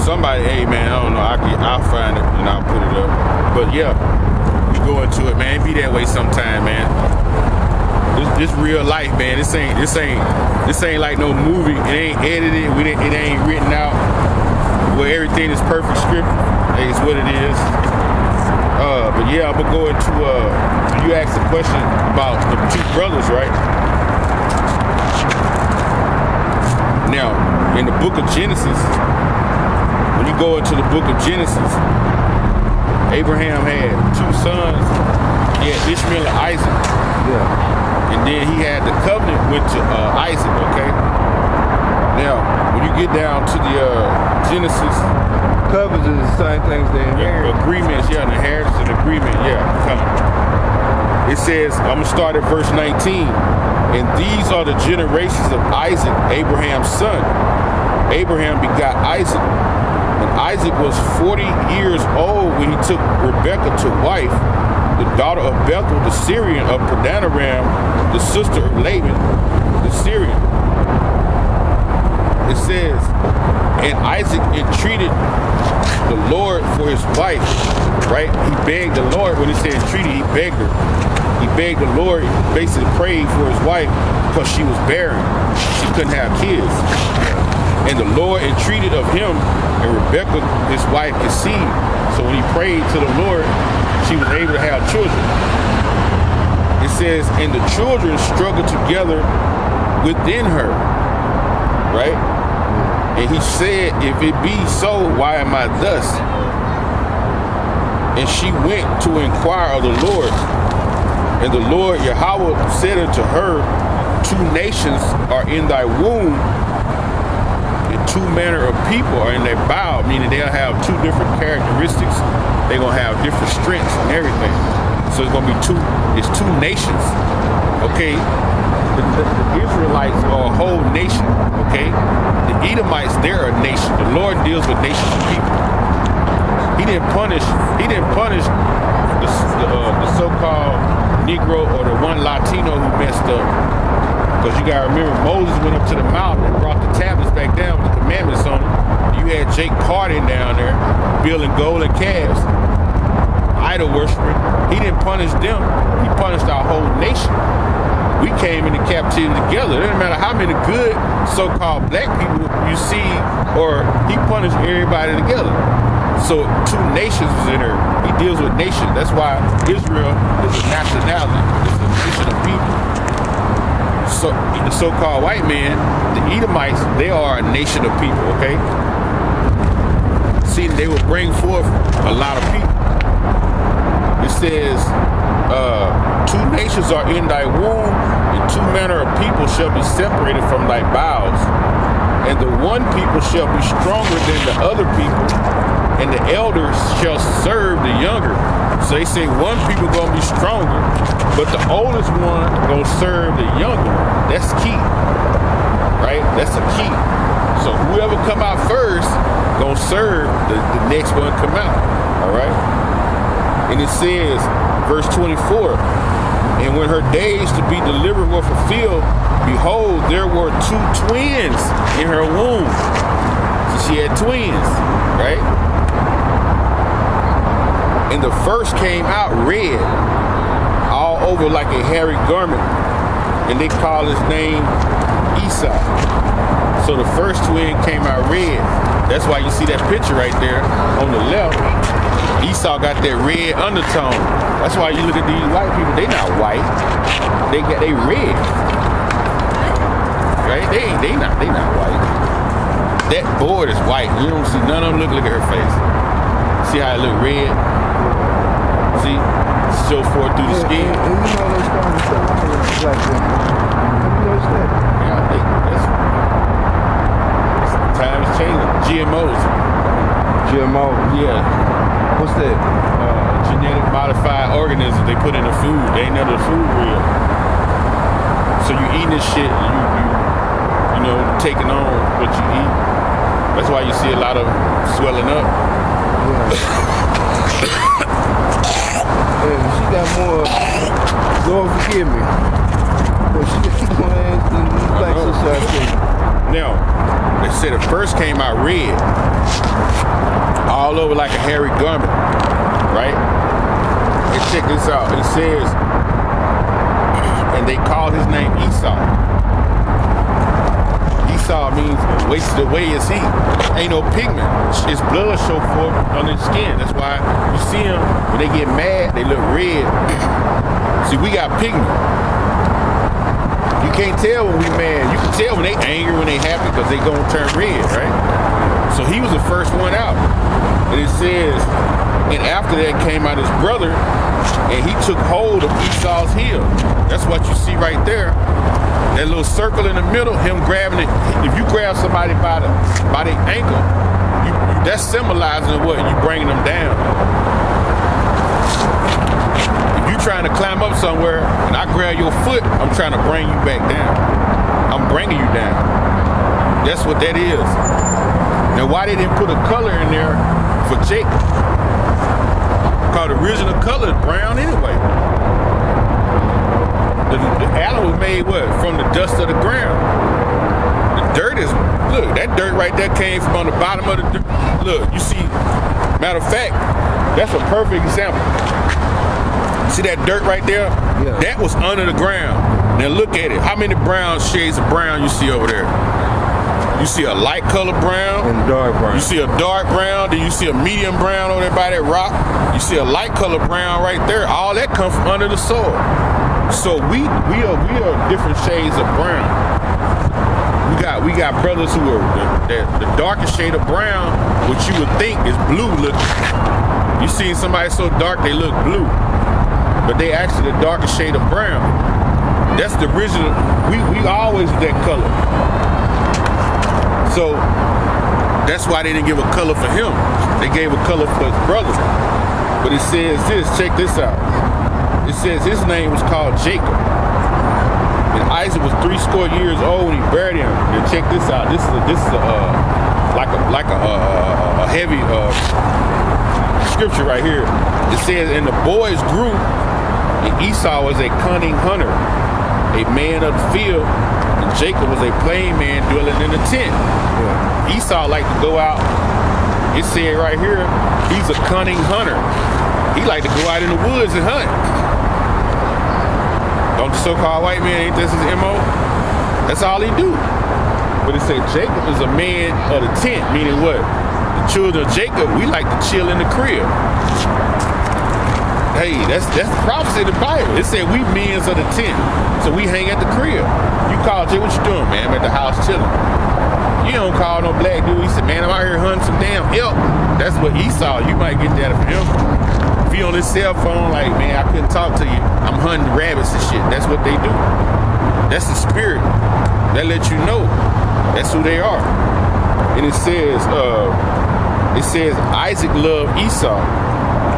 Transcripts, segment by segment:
Somebody, hey man, I don't know. I'll find it and I'll put it up. But yeah, we go into it, man. It be that way sometime, man. This real life, man. This ain't like no movie. It ain't edited. It ain't written out. Where everything is perfect script. It's what it is. But yeah, I'm gonna go into. You asked a question about the two brothers, right? Now, in the book of Genesis, when you go into the book of Genesis, Abraham had two sons. He had Ishmael and Isaac. Yeah. And then he had the covenant went to Isaac, okay? Now, when you get down to the Genesis. Covenants is the same things they inherit. Agreements, yeah, an inheritance and agreement, yeah. It says, I'm going to start at verse 19. And these are the generations of Isaac, Abraham's son. Abraham begot Isaac. And Isaac was 40 years old when he took Rebekah to wife, the daughter of Bethuel, the Syrian of Padanaram, the sister of Laban, the Syrian. It says, and Isaac entreated the Lord for his wife, right? He begged the Lord. When he said entreated, he begged her. He begged the Lord, basically prayed for his wife because she was barren. She couldn't have kids. And the Lord entreated of him, and Rebekah, his wife, conceived. So when he prayed to the Lord, she was able to have children. It says, and the children struggled together within her, right? And he said, if it be so, why am I thus? And she went to inquire of the Lord. And the Lord Yahweh said unto her, two nations are in thy womb, and two manner of people are in thy bowel, meaning they'll have two different characteristics. They're going to have different strengths and everything. So it's going to be two nations. Okay? The Israelites are a whole nation, okay? The Edomites, they're a nation. The Lord deals with nations of people. He didn't punish the so-called Negro or the one Latino who messed up. Because you gotta remember, Moses went up to the mountain and brought the tablets back down with the commandments on them. You had Jake Parton down there building golden calves, idol worshiping. He didn't punish them. He punished our whole nation. We came into captivity together. It doesn't matter how many good so-called black people you see, or he punished everybody together. So two nations was in there. He deals with nations. That's why Israel is a nationality. It's a nation of people. So the so-called white man, the Edomites, they are a nation of people, okay? See, they will bring forth a lot of people. It says, two nations are in thy womb, and two manner of people shall be separated from thy bowels. And the one people shall be stronger than the other people, and the elders shall serve the younger. So they say one people gonna be stronger, but the oldest one gonna serve the younger one. That's key, right? That's the key. So whoever come out first gonna serve the next one come out, all right? And it says, verse 24, and when her days to be delivered were fulfilled, behold, there were two twins in her womb. So she had twins, right? And the first came out red, all over like a hairy garment, and they call his name Esau. So the first twin came out red. That's why you see that picture right there on the left. Esau got that red undertone. That's why you look at these white people, they not white. They red. Right? They not white. That board is white. You don't see none of them look at her face. See how it look red? See? Show forth through the skin. And you know they starting to sell out of black women. Have you noticed that? Yeah, I think that's times changing. GMOs. GMO? Yeah. What's that? Genetic modified organisms they put in the food. They ain't none of the food real. So you eating this shit, you know, taking on what you eat. That's why you see a lot of swelling up. Yeah, she got more. Lord forgive me. But she got more ass than the black society. Now, it said it first came out red, all over like a hairy garment, right? And check this out. It says, and they called his name Esau. Esau means wasted away is he. Ain't no pigment. His blood show forth on his skin. That's why you see them, when they get mad, they look red. See, we got pigment. You can't tell when we mad. You can tell when they angry, when they happy, because they gonna turn red, right? So he was the first one out. And it says, and after that came out his brother, and he took hold of Esau's heel. That's what you see right there. That little circle in the middle, him grabbing it. If you grab somebody by the ankle, that's symbolizing what? You bringing them down. If you trying to climb up somewhere and I grab your foot, I'm trying to bring you back down. I'm bringing you down. That's what that is. Now, why they didn't put a color in there for Jacob? Because the original color is brown anyway. The Adam was made what? From the dust of the ground. The dirt is, look, that dirt right there came from on the bottom of the dirt. Look, you see, matter of fact, that's a perfect example. See that dirt right there? Yeah. That was under the ground. Now look at it. How many brown shades of brown you see over there? You see a light color brown. And dark brown. You see a dark brown. Then you see a medium brown over there by that rock. You see a light color brown right there. All that comes from under the soil. So we are different shades of brown. We got brothers who are the darkest shade of brown, which you would think is blue looking. You see somebody so dark they look blue, but they actually the darkest shade of brown. That's the original. We always that color. So that's why they didn't give a color for him. They gave a color for his brother. But it says this. Check this out. It says his name was called Jacob. And Isaac was 80 years old when he buried him. And check this out. This is a heavy scripture right here. It says, and the boys grew, and Esau was a cunning hunter, a man of the field, and Jacob was a plain man dwelling in a tent. Yeah. Esau liked to go out. It said right here, he's a cunning hunter. He liked to go out in the woods and hunt. Don't the so-called white man, ain't this his MO? That's all he do. But it said Jacob is a man of the tent, meaning what? The children of Jacob, we like to chill in the crib. Hey, that's the prophecy of the Bible. It said we men of the tent, so we hang at the crib. You call Jay, what you doing, man? I'm at the house chilling. You don't call no black dude. He said, man, I'm out here hunting some damn elk. That's what Esau. You might get that from him. If he on his cell phone, like, man, I couldn't talk to you. I'm hunting rabbits and shit. That's what they do. That's the spirit. That lets you know. That's who they are. And it says Isaac loved Esau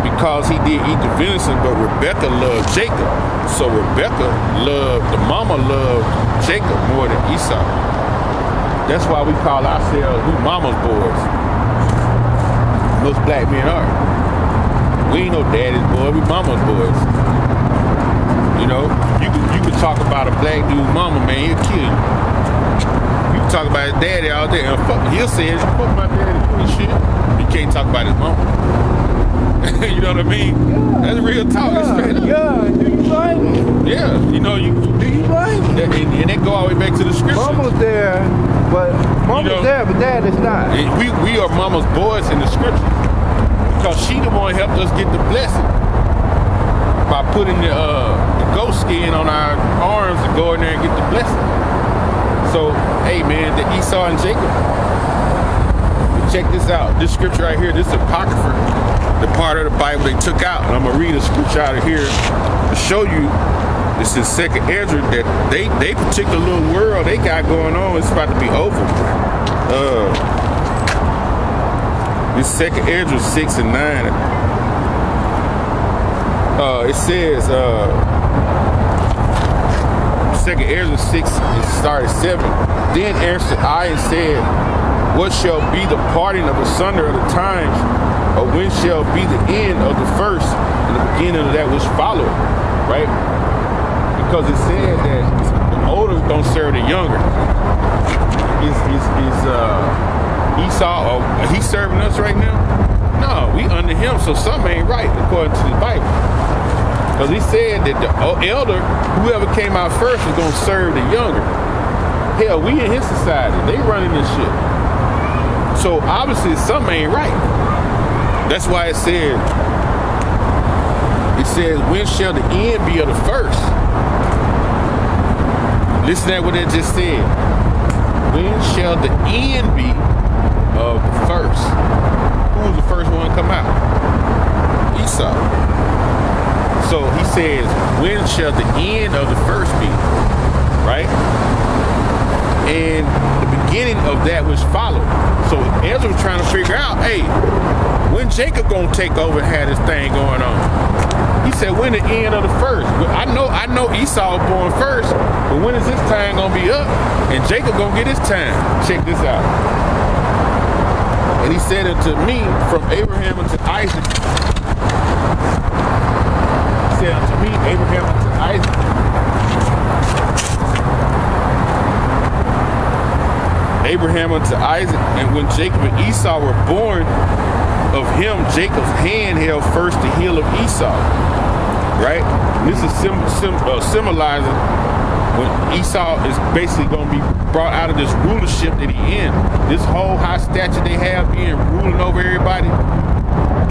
because he did eat the venison, but Rebekah loved Jacob. So Rebekah loved, the mama loved Jacob more than Esau. That's why we call ourselves, we mama's boys. Most black men are. We ain't no daddy's boy, we mama's boys. You know, you could talk about a black dude's mama, man, he'll kill you. You can talk about his daddy all day, and he'll say, fuck my daddy and shit. You can't talk about his mama. You know what I mean? Yeah. That's real talk. Yeah, straight up. Yeah, do you blame him? Yeah, you know, do you blame him? And they go all the way back to the scripture. Mama's there, but there, but dad is not. We are mama's boys in the scripture because she the one helped us get the blessing by putting the goat skin on our arms and go in there and get the blessing. So, hey man, the Esau and Jacob. Check this out. This scripture right here, this is Apocrypha, the part of the Bible they took out. And I'm going to read a scripture out of here to show you this is Second Ezra, that they particular little world they got going on, it's about to be over. This Second Ezra 6 and 9. It says, Second Ezra 6, it started 7. Then answered I and said, what shall be the parting of asunder of the times, or when shall be the end of the first and the beginning of that which followed, right? Because it said that the older don't serve the younger. Esau, he's serving us right now? No, we under him, so something ain't right according to the Bible. Because he said that the elder, whoever came out first, is going to serve the younger. Hell, we in his society. They running this shit. So obviously something ain't right. That's why it says, when shall the end be of the first? Listen to what it just said. When shall the end be of the first? Who was the first one to come out? Esau. So he says, when shall the end of the first be? Right? And the beginning of that was followed. So Ezra was trying to figure out, hey, when Jacob gonna take over and have this thing going on? He said, when the end of the first? I know Esau was born first, but when is his time gonna be up? And Jacob gonna get his time. Check this out. And he said unto me, from Abraham unto Isaac. He said unto me, Abraham unto Isaac. Abraham unto Isaac, and when Jacob and Esau were born, of him Jacob's hand held first the heel of Esau. Right? This is symbolizing when Esau is basically going to be brought out of this rulership that he in. This whole high stature they have, being ruling over everybody,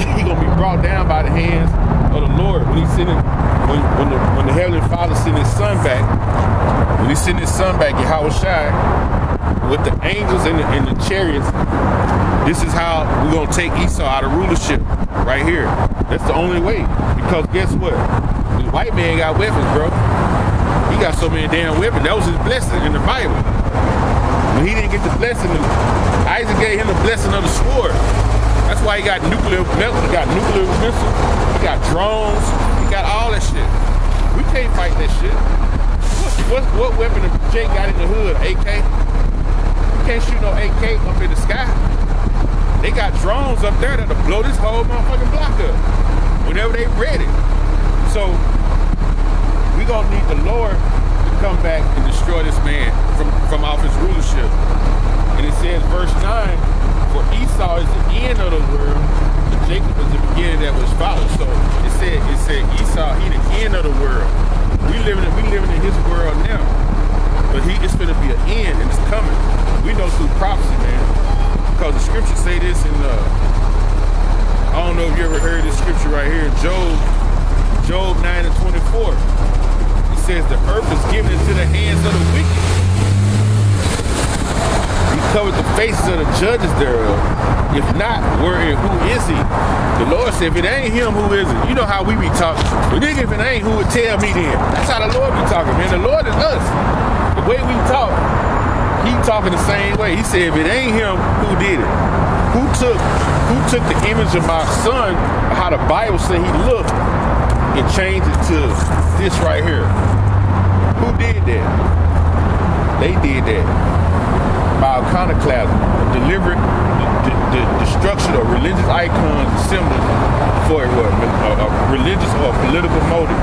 he going to be brought down by the hands of the Lord when he's sitting, when the Heavenly Father sent his son back. When he sent his son back, Yahweh Shai, with the angels and the chariots, this is how we're going to take Esau out of rulership right here. That's the only way. Because guess what? The white man got weapons, bro. He got so many damn weapons. That was his blessing in the Bible. When he didn't get the blessing, Isaac gave him the blessing of the sword. That's why he got nuclear missiles. He got drones. He got all that shit. We can't fight that shit. What weapon did Jake got in the hood? AK? Can't shoot no AK up in the sky. They got drones up there that'll blow this whole motherfucking block up whenever they ready. So we gonna need the Lord to come back and destroy this man from off his rulership. And it says, verse 9, for Esau is the end of the world, and Jacob is the beginning that was followed. So it said Esau, he the end of the world. We living in his world now. But it's going to be an end, and it's coming. We know through prophecy, man. Because the scriptures say this in, I don't know if you ever heard this scripture right here, Job 9 and 24. It says, the earth is given into the hands of the wicked. He covered the faces of the judges thereof. If not, where and who is he? The Lord said, if it ain't him, who is it? You know how we be talking. But nigga, if it ain't, who would tell me then? That's how the Lord be talking, man. The Lord is us. The way we talk, he talking the same way. He said, if it ain't him, who did it? Who took the image of my son, how the Bible said he looked, and changed it to this right here? Who did that? They did that by iconoclasm, deliberate destruction of religious icons and symbols for a religious or political motive.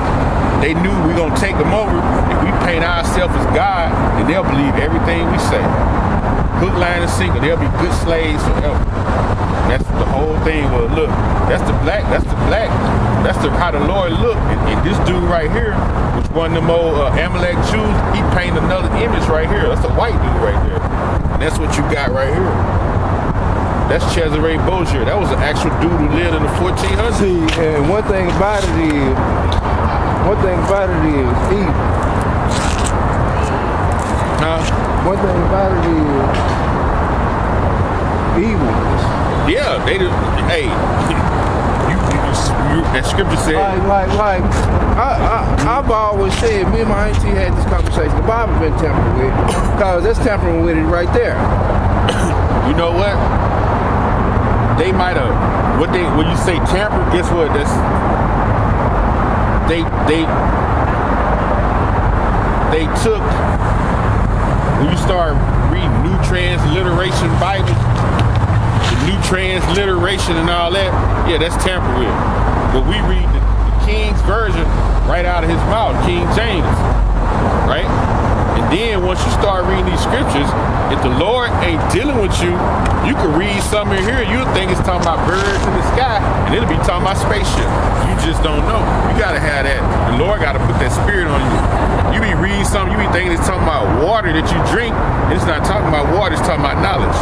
They knew we're going to take them over. If we paint ourselves as God, then they'll believe everything we say. Hook, line, and sinker. They'll be good slaves forever. That's the whole thing. Well, look, that's the black. That's how the Lord looked. And this dude right here, which one of them old Amalek Jews, he painted another image right here. That's a white dude right there. And that's what you got right here. That's Cesare Borgia. That was an actual dude who lived in the 1400s. See, and one thing about it is evil. Huh? One thing about it is evil. Yeah, they do. Hey, you that scripture said. Like, I've always said, me and my auntie had this conversation. The Bible been tampering with it, because that's tampering with it right there. You know what? They might have. When you say tamper, guess what? That's they took. When you start reading New Transliteration Bible, the New Transliteration and all that, yeah, that's tampered with. But we read the King's Version right out of his mouth, King James, right? And then once you start reading these scriptures, if the Lord ain't dealing with you, you can read something in here, you'll think it's talking about birds in the sky, and it'll be talking about spaceship. You just don't know. You gotta have that. The Lord gotta put that spirit on you. You be reading something, you be thinking it's talking about water that you drink, and it's not talking about water, it's talking about knowledge.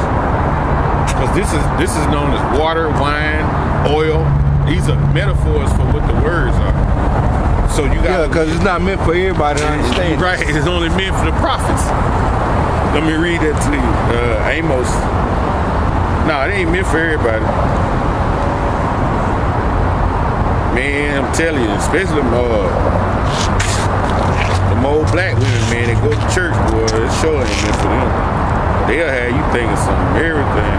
Because this is known as water, wine, oil. These are metaphors for what the words are. So you got because it's not meant for everybody to understand. Right, it's only meant for the prophets. Let me read that to you. Amos. No, it ain't meant for everybody. Man, I'm telling you, especially them old black women, man, that go to church, boy, it sure ain't meant for them. They'll have you thinking something, everything.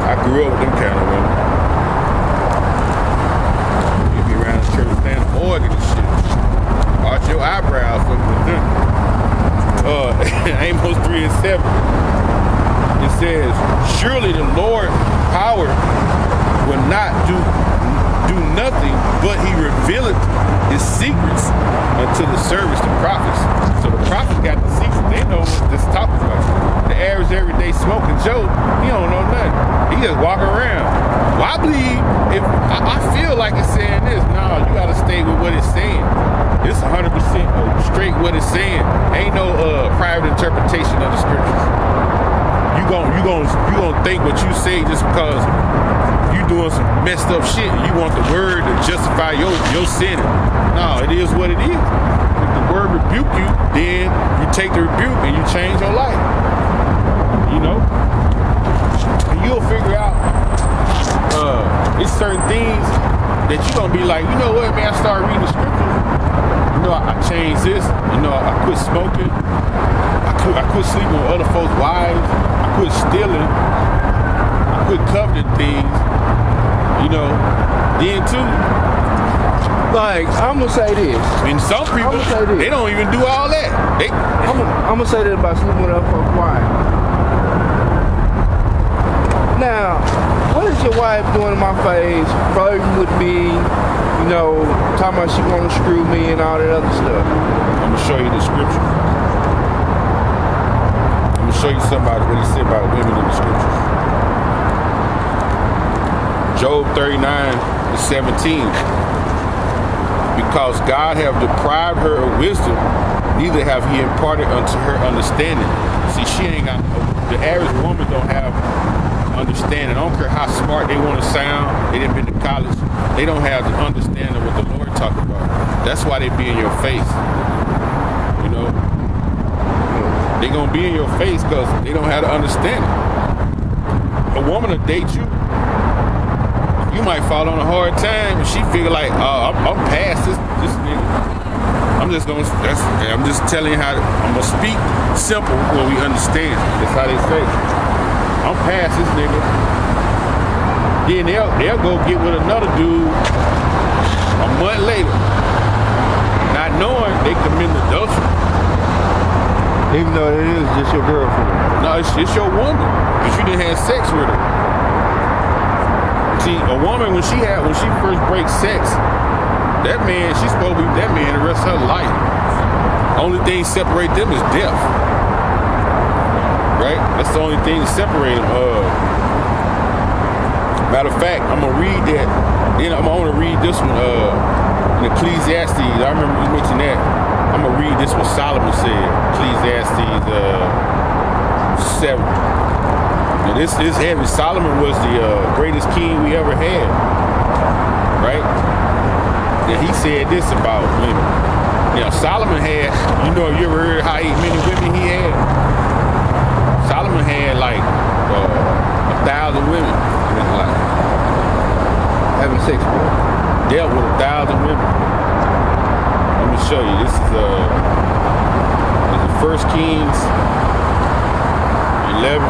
I grew up with them kind of women. You be around the church playing the organ and shit. Arch your eyebrows for Amos 3:7. It says, surely the Lord's power will not do nothing, but he revealeth his secrets unto the servants, the prophets. So the prophets got the secrets. They know what this talking about. The average everyday smoking Joe, he don't know nothing. He just walk around. Well, I believe if I feel like it's saying this, no, you gotta stay with what it's saying. It's 100% straight what it's saying. Ain't no private interpretation of the scriptures. You gonna think what you say just because you doing some messed up shit and you want the word to justify your sin. No, it is what it is. If the word rebuke you, then you take the rebuke and you change your life. You know? And you'll figure out it's certain things that you're gonna be like, you know what, man, I started reading the scriptures. You know, I changed this. You know, I quit smoking. I quit sleeping with other folks' wives. I quit stealing. I quit coveting things. You know, then too. Like, I'm gonna say this. And some people, they don't even do all that. I'm gonna say this about sleeping with other folks' wives. Now, what is your wife doing in my face, flirting with me, you know, talking about she want to screw me and all that other stuff? I'm going to show you the scriptures. I'm going to show you somebody what he said about women in the scriptures. Job 39:17. Because God have deprived her of wisdom, neither have he imparted unto her understanding. See, she ain't got, the average woman don't have understanding. I don't care how smart they want to sound. They didn't been to college. They don't have the understanding of what the Lord talked about. That's why they be in your face. You know, they gonna be in your face because they don't have the understanding. A woman will date you. You might fall on a hard time, and she figure like, I'm past this nigga. I'm just telling you how I'm gonna speak simple when we understand. That's how they say. I'm past this nigga. Then they'll go get with another dude a month later, not knowing they commit adultery. Even though it is just your girlfriend. No, it's your woman, because you didn't have sex with her. See, a woman when she first breaks sex, that man, she's supposed to be that man the rest of her life. Only thing separate them is death. Right? That's the only thing that separate them. Matter of fact, I'm gonna read that. Then I'm gonna read this one in Ecclesiastes. I remember you mentioned that. I'm gonna read this what Solomon said. Ecclesiastes 7. Now this is heavy. Solomon was the greatest king we ever had. Right? And he said this about women. Now Solomon had, you ever heard how many women he had? Solomon had like 1,000 women in his life. Having sex with. Dealt with 1,000 women. Let me show you. This is the 1 Kings 11.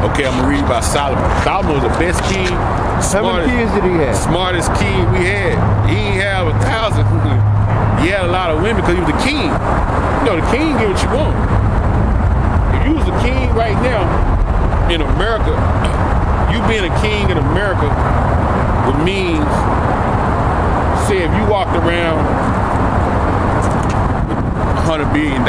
Okay, I'm gonna read about Solomon. Solomon was the best king. How many kids did he have? Smartest king we had. He ain't have 1,000. He had a lot of women because he was the king. The king get what you want. If you was the king right now in America, you being a king in America would mean say if you walked around with $100 billion